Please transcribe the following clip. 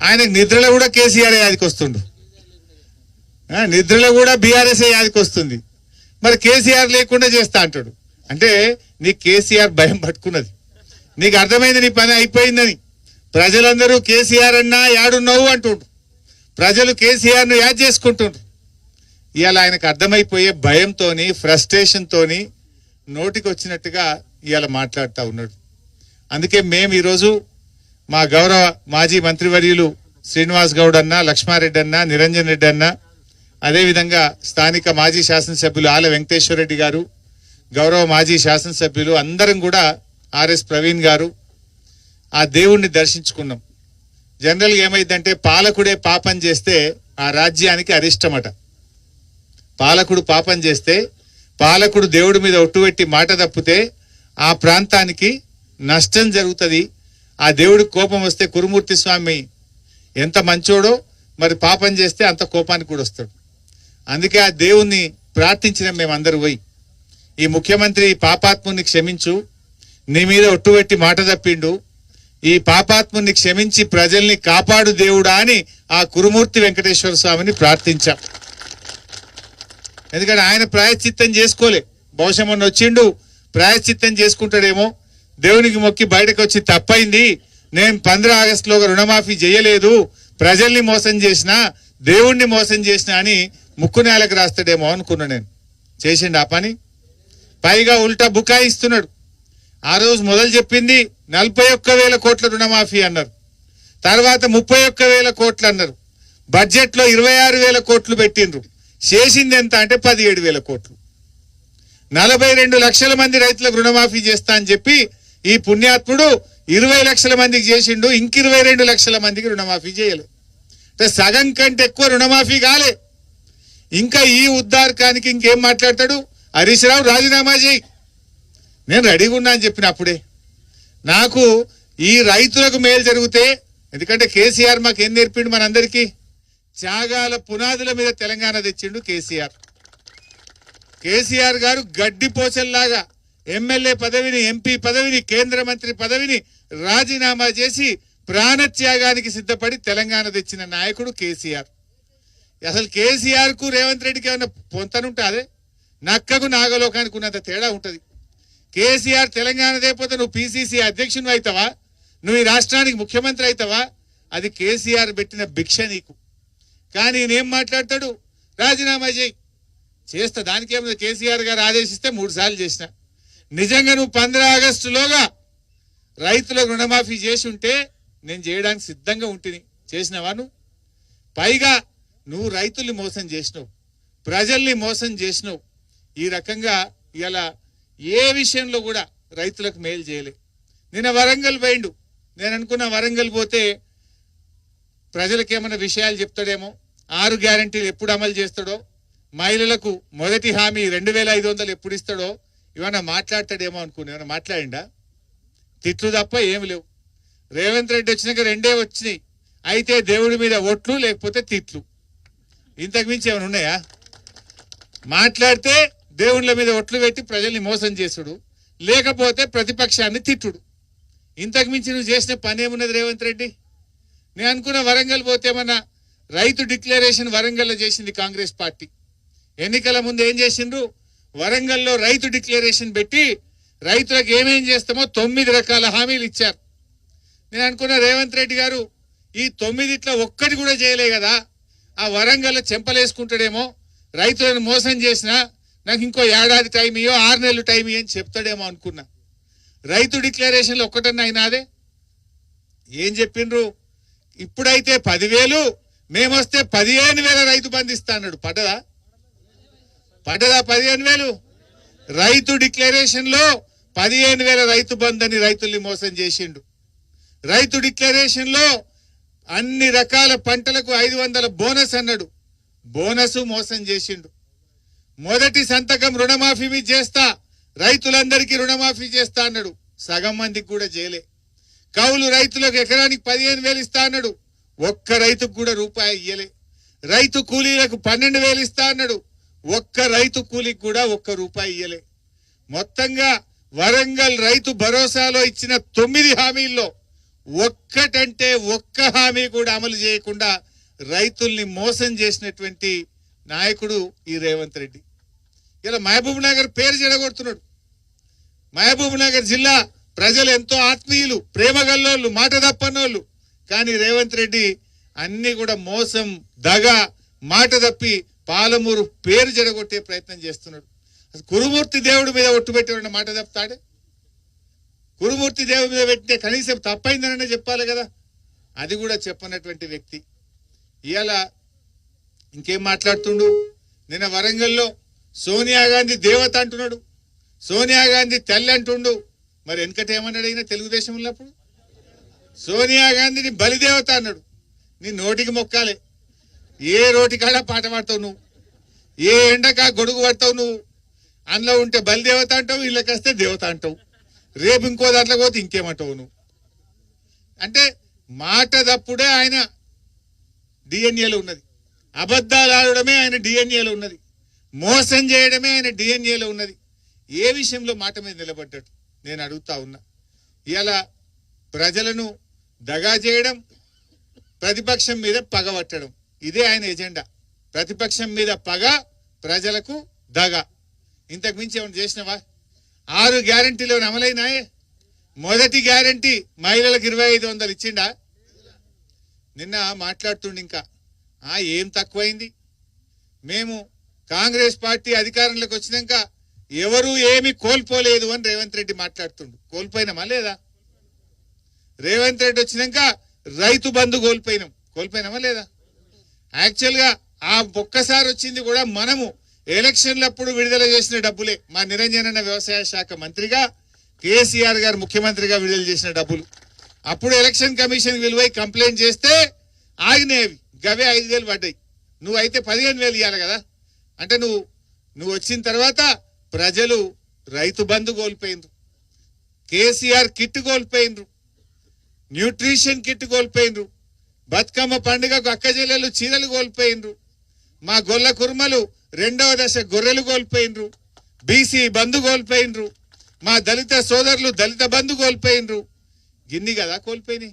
ఆయనకు నిద్రలో కూడా కేసీఆర్ యాదికి వస్తుండు, నిద్రలో కూడా బీఆర్ఎస్ యాదికి వస్తుంది. మరి కేసీఆర్ లేకుండా చేస్తా అంటాడు. అంటే నీ కేసీఆర్ భయం పట్టుకున్నది, నీకు అర్థమైంది నీ పని అయిపోయిందని. ప్రజలందరూ కేసీఆర్ అన్నా యాడున్నావు అంటుండ్రు, ప్రజలు కేసీఆర్ను యాద్ చేసుకుంటుండ్రు. ఇవాళ ఆయనకు అర్థమైపోయే భయంతోని ఫ్రస్ట్రేషన్తోని నోటికి వచ్చినట్టుగా ఇవాళ మాట్లాడుతూ ఉన్నాడు. అందుకే మేము ఈరోజు మా గౌరవ మాజీ మంత్రివర్యులు శ్రీనివాస్ గౌడ్ అన్న, లక్ష్మారెడ్డి అన్న, నిరంజన్ రెడ్డి అన్న, అదేవిధంగా స్థానిక మాజీ శాసనసభ్యులు ఆల వెంకటేశ్వర రెడ్డి గారు, గౌరవ మాజీ శాసనసభ్యులు అందరం కూడా ఆర్ఎస్ ప్రవీణ్ గారు ఆ దేవుణ్ణి దర్శించుకున్నాం. జనరల్గా ఏమైందంటే పాలకుడే పాపం చేస్తే ఆ రాజ్యానికి అరిష్టమట. పాలకుడు పాపం చేస్తే, పాలకుడు దేవుడి మీద ఒట్టుపెట్టి మాట తప్పితే ఆ ప్రాంతానికి నష్టం జరుగుతుంది. ఆ దేవుడికి కోపం వస్తే కురుమూర్తి స్వామి ఎంత మంచోడో మరి పాపం చేస్తే అంత కోపానికి కూడా వస్తాడు. అందుకే ఆ దేవుణ్ణి ప్రార్థించిన మేమందరూ పోయి, ఈ ముఖ్యమంత్రి పాపాత్ముని క్షమించు, నీ మీద ఒట్టుపెట్టి మాట తప్పిండు, ఈ పాపాత్ముని క్షమించి ప్రజల్ని కాపాడు దేవుడా అని ఆ కురుమూర్తి వెంకటేశ్వర స్వామిని ప్రార్థించాం. ఎందుకంటే ఆయన ప్రాయశ్చిత్తం చేసుకోలే. బహుశా మొన్న వచ్చిండు ప్రాయశ్చిత్తం చేసుకుంటాడేమో, దేవునికి మొక్కి బయటకు వచ్చి తప్పైంది, నేను 15 ఆగస్టులోగా రుణమాఫీ చేయలేదు, ప్రజల్ని మోసం చేసిన, దేవుణ్ణి మోసం చేసిన అని ముక్కు నేలకు రాస్తాడేమో అనుకున్నా. నేను చేసిండు ఆ పని. పైగా ఉల్టా బుకాయిస్తున్నాడు. ఆ రోజు మొదలు చెప్పింది 41,000 కోట్ల రుణమాఫీ అన్నారు, తర్వాత 31,000 కోట్లు అన్నారు, బడ్జెట్ లో 26,000 కోట్లు పెట్టిండ్రు. చేసింది ఎంత అంటే 17,000 కోట్లు. 42 లక్షల మంది రైతులకు రుణమాఫీ చేస్తా అని చెప్పి ఈ పుణ్యాత్ముడు 20 లక్షల మందికి చేసిండు, ఇంక 22 లక్షల మందికి రుణమాఫీ చేయలేదు. అంటే సగం కంటే ఎక్కువ రుణమాఫీ కాలే. ఇంకా ఈ ఉద్దారకానికి ఇంకేం మాట్లాడతాడు? హరీష్ రావు రాజీనామా చేయి, నేను రెడీగా ఉన్నా అని చెప్పినప్పుడే. నాకు ఈ రైతులకు మేలు జరిగితే, ఎందుకంటే కేసీఆర్ మాకు ఏం నేర్పిండు మనందరికీ, త్యాగాల పునాదుల మీద తెలంగాణ తెచ్చిండు కేసీఆర్. కేసీఆర్ గారు గడ్డిపోచల్లాగా ఎమ్మెల్యే పదవిని, ఎంపీ పదవిని, కేంద్ర మంత్రి పదవిని రాజీనామా చేసి ప్రాణత్యాగానికి సిద్ధపడి తెలంగాణ తెచ్చిన నాయకుడు కేసీఆర్. అసలు కేసీఆర్ కు రేవంత్ రెడ్డికి ఏమైనా పొంతనుంటే నక్కకు నాగలోకానికి ఉన్నంత తేడా ఉంటది. కేసీఆర్ తెలంగాణ లేకపోతే నువ్వు పిసిసి అధ్యక్షుడు అవుతావా, నువ్వు ఈ రాష్ట్రానికి ముఖ్యమంత్రి అవుతావా? అది కేసీఆర్ పెట్టిన భిక్ష నీకు. కానీ నేనేం మాట్లాడతాడు? రాజీనామా చేయి, చేస్తా. దానికేమో కేసీఆర్ గారు ఆదేశిస్తే 3 సార్లు చేసిన. నిజంగా నువ్వు 15 ఆగస్టులోగా రైతులకు రుణమాఫీ చేసి ఉంటే నేను చేయడానికి సిద్ధంగా ఉంటుంది. చేసినవా నువ్వు? పైగా నువ్వు రైతుల్ని మోసం చేసినావు, ప్రజల్ని మోసం చేసినావు. ఈ రకంగా ఇలా ఏ విషయంలో కూడా రైతులకు మేలు చేయలే. నిన్న వరంగల్ పోయిండు. నేను అనుకున్న వరంగల్ పోతే ప్రజలకు ఏమైనా విషయాలు చెప్తాడేమో, 6 గ్యారంటీలు ఎప్పుడు అమలు చేస్తాడో, మహిళలకు మొదటి హామీ 2,500 ఎప్పుడు ఇస్తాడో ఏమైనా మాట్లాడతాడేమో అనుకుని. ఏమైనా మాట్లాడిండా? తిట్లు తప్ప ఏమి లేవు. రేవంత్ రెడ్డి వచ్చినాక 2 వచ్చినాయి, అయితే దేవుడి మీద ఒట్లు లేకపోతే తిట్లు. ఇంతకు మించి ఏమైనా ఉన్నాయా? మాట్లాడితే దేవుళ్ళ మీద ఒట్లు పెట్టి ప్రజల్ని మోసం చేసుడు, లేకపోతే ప్రతిపక్షాన్ని తిట్టుడు. ఇంతకు మించి నువ్వు చేసిన పని ఏమున్నది రేవంత్ రెడ్డి? నేను అనుకున్న వరంగల్ పోతే ఏమన్నా రైతు డిక్లరేషన్ వరంగల్లో చేసింది కాంగ్రెస్ పార్టీ. ఎన్నికల ముందు ఏం చేసిండ్రు? వరంగల్లో రైతు డిక్లరేషన్ పెట్టి రైతులకు ఏమేం చేస్తామో 9 రకాల హామీలు ఇచ్చారు. నేను అనుకున్న రేవంత్ రెడ్డి గారు ఈ 9 ఒక్కటి కూడా చేయలే కదా, ఆ వరంగల్లో చెంపలేసుకుంటాడేమో, రైతులను మోసం చేసినా నాకు ఇంకో ఏడాది టైం ఇయ్యో, 6 నెలలు టైం ఇయ్యో అని చెప్తాడేమో అనుకున్నా. రైతు డిక్లరేషన్లో ఒక్కటన్నా అయినాదే? ఏం చెప్పిండ్రు? ఇప్పుడైతే 10,000, మేమొస్తే 15,000 రైతు బంధు ఇస్తా అన్నాడు. పడ్డదా? 15,000? రైతు డిక్లరేషన్ లో 15,000 రైతు బంధు అని రైతుల్ని మోసం చేసిండు. రైతు డిక్లరేషన్ లో అన్ని రకాల పంటలకు 500 బోనస్ అన్నాడు, బోనస్ మోసం చేసిండు. మొదటి సంతకం రుణమాఫీ మీద చేస్తా, రైతులందరికీ రుణమాఫీ చేస్తా అన్నాడు, సగం మందికి కూడా చేయలే. కౌలు రైతులకు ఎకరానికి 15,000 ఇస్తా అన్నాడు, ఒక్క రైతుకు కూడా రూపాయి ఇయ్యలే. రైతు కూలీలకు 12,000 ఇస్తా అన్నాడు, ఒక్క రైతు కూలీకి కూడా ఒక్క రూపాయి ఇయ్యలే. మొత్తంగా వరంగల్ రైతు భరోసాలో ఇచ్చిన 9 హామీల్లో ఒక్కటంటే ఒక్క హామీ కూడా అమలు చేయకుండా రైతుల్ని మోసం చేసినటువంటి నాయకుడు ఈ రేవంత్ రెడ్డి. ఇలా మహబూబ్ నగర్ పేరు చెడగొడుతున్నాడు. మహబూబ్ నగర్ జిల్లా ప్రజలు ఎంతో ఆత్మీయులు, ప్రేమగల్లోళ్ళు, మాట తప్పనోళ్ళు. కానీ రేవంత్ రెడ్డి అన్ని కూడా మోసం, దగ, మాట తప్పి పాలమూరు పేరు చెడగొట్టే ప్రయత్నం చేస్తున్నాడు. కురుమూర్తి దేవుడి మీద ఒట్టు పెట్టిన మాట తప్పుతాడే? కురుమూర్తి దేవుడి మీద పెట్టితే కనీసం తప్పైందననే చెప్పాలి కదా. అది కూడా చెప్పనటువంటి వ్యక్తి ఇవాళ ఇంకేం మాట్లాడుతుండు. నిన్న వరంగల్లో సోనియా గాంధీ దేవత అంటున్నాడు, సోనియా గాంధీ తల్లి అంటుండు. మరి వెనకట ఏమన్నాడు అయినా తెలుగుదేశం ఉన్నప్పుడు? సోనియా గాంధీని బలిదేవత అన్నాడు. నీ నోటికి మొక్కాలే. ఏ రోటికాడ పాట పాడతావు నువ్వు, ఏ ఎండకా గొడుగు పడతావు నువ్వు. అందులో ఉంటే బలిదేవత అంటావు, వీళ్ళకి వస్తే దేవత అంటావు, రేపు ఇంకో దాంట్లో పోతే ఇంకేమంటావు నువ్వు. అంటే మాట తప్పుడే ఆయన డిఎన్ఏలో ఉన్నది, అబద్ధాలు ఆడడమే ఆయన డిఎన్ఏలో ఉన్నది, మోసం చేయడమే ఆయన డిఎన్ఏలో ఉన్నది. ఏ విషయంలో మాట మీద నిలబడ్డాడు నేను అడుగుతా ఉన్నా. ఇలా ప్రజలను దగా చేయడం, ప్రతిపక్షం మీద పగబట్టడం, ఇదే ఆయన ఎజెండా. ప్రతిపక్షం మీద పగ, ప్రజలకు దగ. ఇంతకు మించి ఏమైనా చేసినవా? 6 గ్యారంటీలు అమలైనాయే. మొదటి గ్యారంటీ మహిళలకు 2500 ఇచ్చిండా? నిన్న మాట్లాడుతుండే ఇంకా ఏం తక్కువైంది. మేము కాంగ్రెస్ పార్టీ అధికారంలోకి వచ్చినాక ఎవరు ఏమి కోల్పోలేదు అని రేవంత్ రెడ్డి మాట్లాడుతుండు. కోల్పోయినామా లేదా? రేవంత్ రెడ్డి వచ్చినాక రైతు బంధు కోల్పోయినామా లేదా? యాక్చువల్గా ఆ ఒక్కసారి వచ్చింది కూడా మనము ఎలక్షన్లప్పుడు విడుదల చేసిన డబ్బులే. మా నిరంజనన్న వ్యవసాయ శాఖ మంత్రిగా, కేసీఆర్ గారు ముఖ్యమంత్రిగా విడుదల చేసిన డబ్బులు. అప్పుడు ఎలక్షన్ కమిషన్ విలువై కంప్లైంట్ చేస్తే ఆగినేవి. గవే 5,000 పడ్డాయి. నువ్వు అయితే 15,000 ఇవ్వాలి కదా. అంటే నువ్వు వచ్చిన తర్వాత ప్రజలు రైతు బంధు కోల్పోయినరు, కేసీఆర్ కిట్ కోల్పోయినరు, న్యూట్రిషన్ కిట్ కోల్పోయినరు, బతుకమ్మ పండుగకు అక్క చెల్లెలు చీరలు కోల్పోయినరు, మా గొల్ల కుర్మలు 2వ దశ గొర్రెలు కోల్పోయినరు, బీసీ బంధు కోల్పోయినరు, మా దళిత సోదరులు దళిత బంధు కోల్పోయినరు. గిన్ని కదా కోల్పోయినాయి.